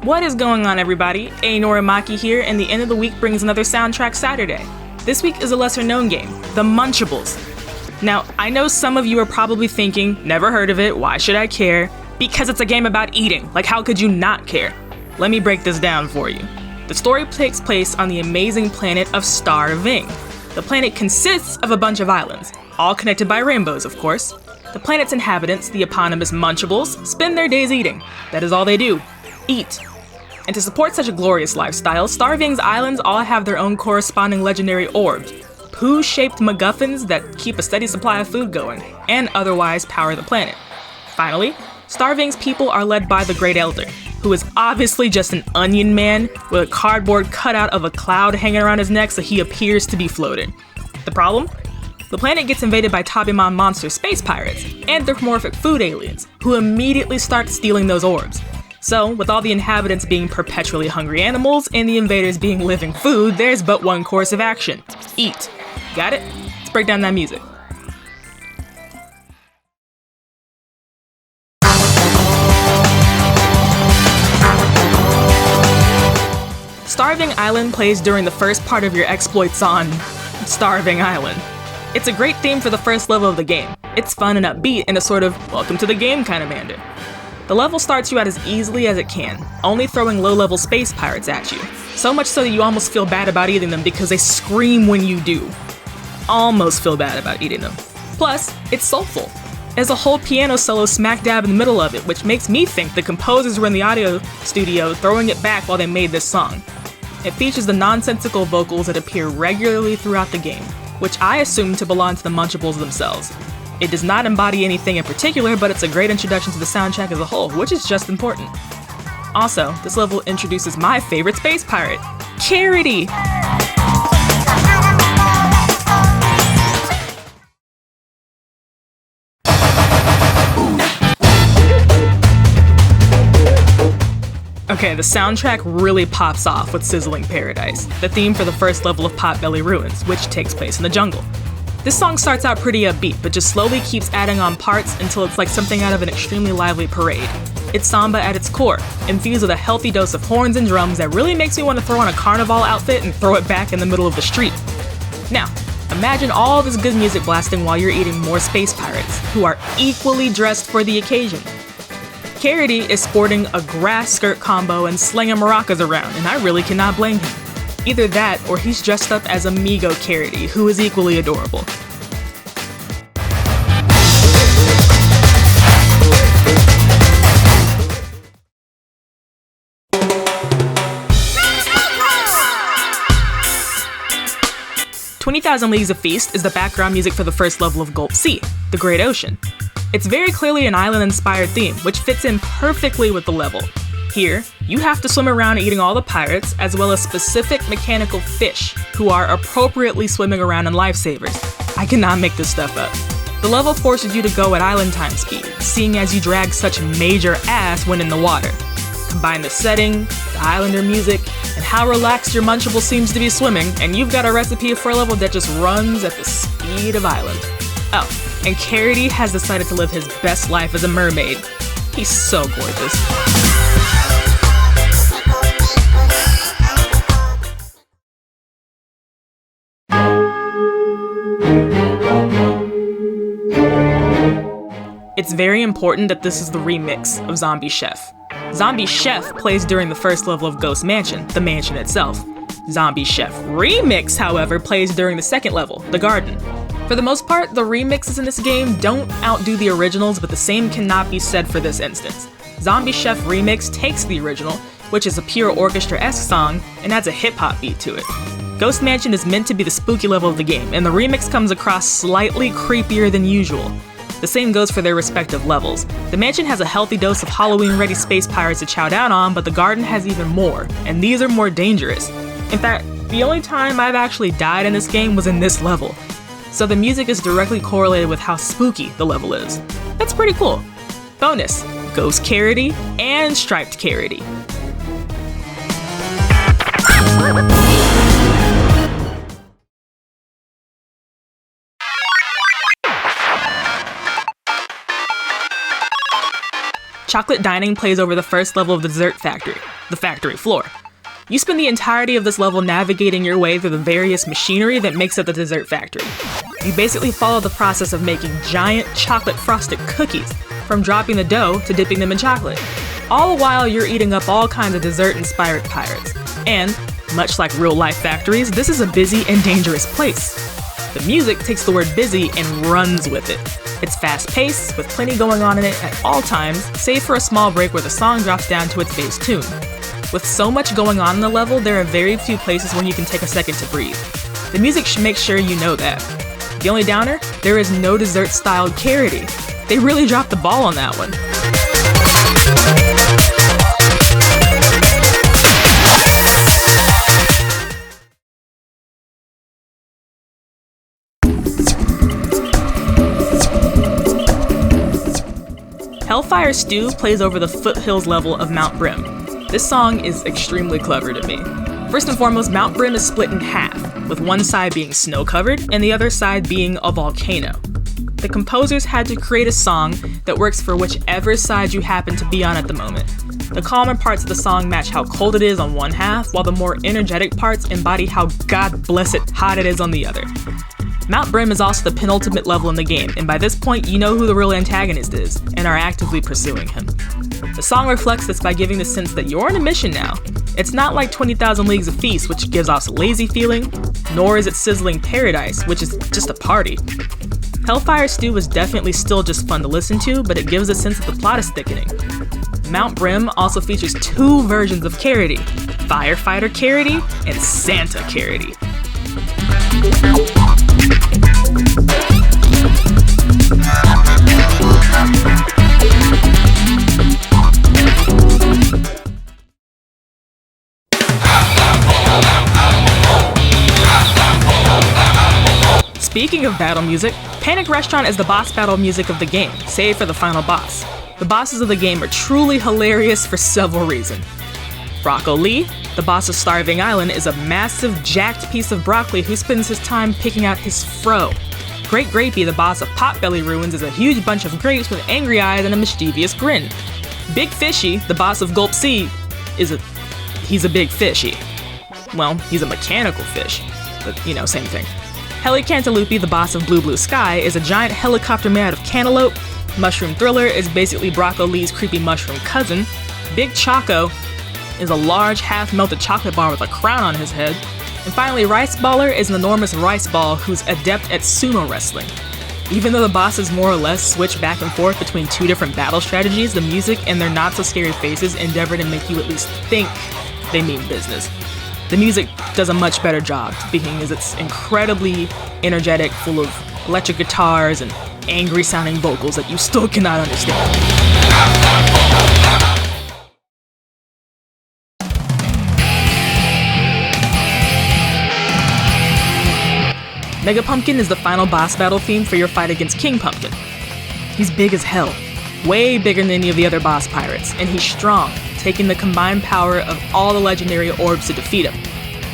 What is going on, everybody? AlexNorimaki here, and the end of the week brings another Soundtrack Saturday. This week is a lesser-known game, the Munchables. Now, I know some of you are probably thinking, never heard of it, why should I care? Because it's a game about eating, like how could you not care? Let me break this down for you. The story takes place on the amazing planet of Star VING. The planet consists of a bunch of islands, all connected by rainbows, of course. The planet's inhabitants, the eponymous Munchables, spend their days eating. That is all they do. Eat. And to support such a glorious lifestyle, Star VING's islands all have their own corresponding legendary orbs, poo-shaped MacGuffins that keep a steady supply of food going, and otherwise power the planet. Finally, Star VING's people are led by the Great Elder, who is obviously just an onion man with a cardboard cutout of a cloud hanging around his neck so he appears to be floating. The problem? The planet gets invaded by Tabimon monster space pirates, anthropomorphic food aliens, who immediately start stealing those orbs. So, with all the inhabitants being perpetually hungry animals and the invaders being living food, there's but one course of action. Eat. Got it? Let's break down that music. Star VING Island plays during the first part of your exploits on Star VING Island. It's a great theme for the first level of the game. It's fun and upbeat in a sort of welcome to the game kind of manner. The level starts you out as easily as it can, only throwing low-level space pirates at you. So much so that you almost feel bad about eating them because they scream when you do. Almost feel bad about eating them. Plus, it's soulful. There's a whole piano solo smack dab in the middle of it, which makes me think the composers were in the audio studio throwing it back while they made this song. It features the nonsensical vocals that appear regularly throughout the game, which I assume to belong to the Munchables themselves. It does not embody anything in particular, but it's a great introduction to the soundtrack as a whole, which is just important. Also, this level introduces my favorite space pirate, Checkity! Okay, the soundtrack really pops off with SIZZLING-PARADISE, the theme for the first level of Potbelly Ruins, which takes place in the jungle. This song starts out pretty upbeat, but just slowly keeps adding on parts until it's like something out of an extremely lively parade. It's samba at its core, infused with a healthy dose of horns and drums that really makes me want to throw on a carnival outfit and throw it back in the middle of the street. Now, imagine all this good music blasting while you're eating more space pirates, who are equally dressed for the occasion. Checkity is sporting a grass skirt combo and slinging maracas around, and I really cannot blame him. Either that, or he's dressed up as Amigo Checkity, who is equally adorable. "20,000 Leagues of Feast" is the background music for the first level of Gulp Sea, the Great Ocean. It's very clearly an island-inspired theme, which fits in perfectly with the level. Here, you have to swim around eating all the pirates, as well as specific mechanical fish, who are appropriately swimming around in lifesavers. I cannot make this stuff up. The level forces you to go at island time speed, seeing as you drag such major ass when in the water. Combine the setting, the islander music, and how relaxed your Munchable seems to be swimming, and you've got a recipe for a level that just runs at the speed of island. Oh, and Checkity has decided to live his best life as a mermaid. He's so gorgeous. It's very important that this is the remix of Zombie Chef. Zombie Chef plays during the first level of Ghost Mansion, the mansion itself. Zombie Chef Remix, however, plays during the second level, the garden. For the most part, the remixes in this game don't outdo the originals, but the same cannot be said for this instance. Zombie Chef Remix takes the original, which is a pure orchestra-esque song, and adds a hip-hop beat to it. Ghost Mansion is meant to be the spooky level of the game, and the remix comes across slightly creepier than usual. The same goes for their respective levels. The mansion has a healthy dose of Halloween-ready space pirates to chow down on, but the garden has even more, and these are more dangerous. In fact, the only time I've actually died in this game was in this level. So the music is directly correlated with how spooky the level is. That's pretty cool. Bonus, Ghost Checkity and Striped Checkity. Chocolate Dining plays over the first level of the Dessert Factory. the factory floor. You spend the entirety of this level navigating your way through the various machinery that makes up the dessert factory. You basically follow the process of making giant chocolate frosted cookies, from dropping the dough to dipping them in chocolate. All the while you're eating up all kinds of dessert-inspired pirates. And, much like real-life factories, this is a busy and dangerous place. The music takes the word busy and runs with it. It's fast-paced, with plenty going on in it at all times, save for a small break where the song drops down to its base tune. With so much going on in the level, there are very few places where you can take a second to breathe. The music should make sure you know that. The only downer? There is no dessert-styled Charity. They really dropped the ball on that one. Hellfire Stew plays over the foothills level of Mount Brim. This song is extremely clever to me. First and foremost, Mount Brim is split in half, with one side being snow-covered and the other side being a volcano. The composers had to create a song that works for whichever side you happen to be on at the moment. The calmer parts of the song match how cold it is on one half, while the more energetic parts embody how God bless it hot it is on the other. Mount Brim is also the penultimate level in the game, and by this point you know who the real antagonist is, and are actively pursuing him. The song reflects this by giving the sense that you're on a mission now. It's not like 20,000 Leagues of Feast, which gives off a lazy feeling, nor is it Sizzling-Paradise, which is just a party. Hellfire Stew is definitely still just fun to listen to, but it gives a sense that the plot is thickening. Mount Brim also features two versions of Charity, Firefighter Charity and Santa Charity. Speaking of battle music, Panic Restaurant is the boss battle music of the game, save for the final boss. The bosses of the game are truly hilarious for several reasons. Rocco Lee, the boss of Starving Island, is a massive, jacked piece of broccoli who spends his time picking out his fro. Great Grapey, the boss of Potbelly Ruins, is a huge bunch of grapes with angry eyes and a mischievous grin. Big Fishy, the boss of Gulp Sea, he's a big fishy. Well, he's a mechanical fish, but same thing. Heli Cantaloupe, the boss of Blue Blue Sky, is a giant helicopter made out of cantaloupe. Mushroom Thriller is basically Brocco Lee's creepy mushroom cousin. Big Choco is a large half-melted chocolate bar with a crown on his head. And finally, Rice Baller is an enormous rice ball who's adept at sumo wrestling. Even though the bosses more or less switch back and forth between two different battle strategies, the music and their not-so-scary faces endeavor to make you at least think they mean business. The music does a much better job, being as it's incredibly energetic, full of electric guitars and angry-sounding vocals that you still cannot understand. Mega Pumpkin is the final boss battle theme for your fight against King Pumpkin. He's big as hell, way bigger than any of the other boss pirates, and he's strong, taking the combined power of all the legendary orbs to defeat him.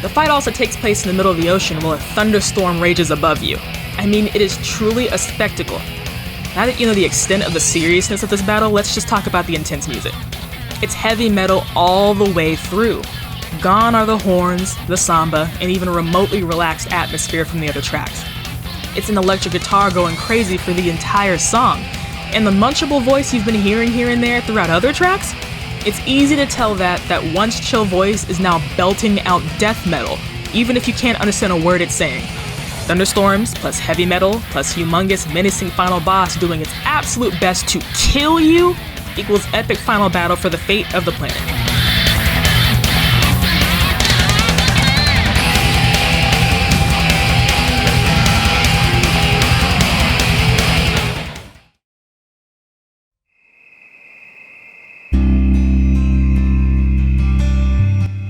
The fight also takes place in the middle of the ocean while a thunderstorm rages above you. I mean, it is truly a spectacle. Now that you know the extent of the seriousness of this battle, let's just talk about the intense music. It's heavy metal all the way through. Gone are the horns, the samba, and even a remotely relaxed atmosphere from the other tracks. It's an electric guitar going crazy for the entire song, and the Munchable voice you've been hearing here and there throughout other tracks? It's easy to tell that once chill voice is now belting out death metal, even if you can't understand a word it's saying. Thunderstorms, plus heavy metal, plus humongous menacing final boss doing its absolute best to kill you, equals epic final battle for the fate of the planet.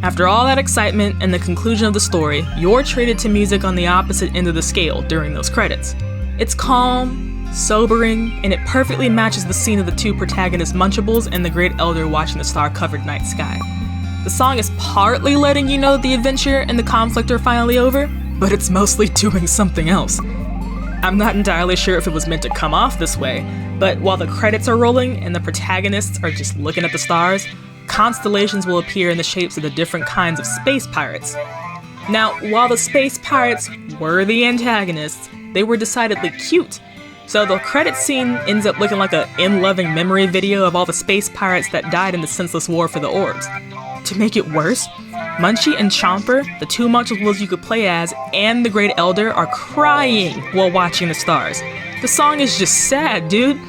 After all that excitement and the conclusion of the story, you're treated to music on the opposite end of the scale during those credits. It's calm, sobering, and it perfectly matches the scene of the two protagonist Munchables and the Great Elder watching the star-covered night sky. The song is partly letting you know that the adventure and the conflict are finally over, but it's mostly doing something else. I'm not entirely sure if it was meant to come off this way, but while the credits are rolling and the protagonists are just looking at the stars, constellations will appear in the shapes of the different kinds of space pirates. Now, while the space pirates were the antagonists, they were decidedly cute. So the credits scene ends up looking like a in-loving memory video of all the space pirates that died in the senseless war for the orbs. To make it worse, Munchie and Chomper, the two Munchables you could play as, and the Great Elder are crying while watching the stars. The song is just sad, dude.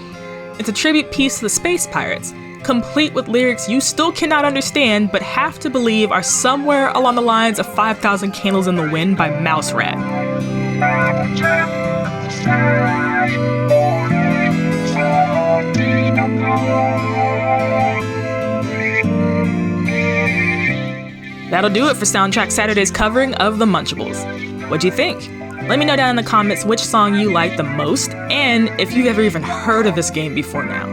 It's a tribute piece to the space pirates, complete with lyrics you still cannot understand but have to believe are somewhere along the lines of 5,000 Candles in the Wind by Mouse Rat. That'll do it for Soundtrack Saturday's covering of the Munchables. What'd you think? Let me know down in the comments which song you like the most, and if you've ever even heard of this game before now.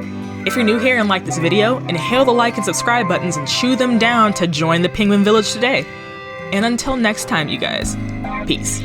If you're new here and like this video, inhale the like and subscribe buttons and chew them down to join the Penguin Village today. And until next time, you guys, peace.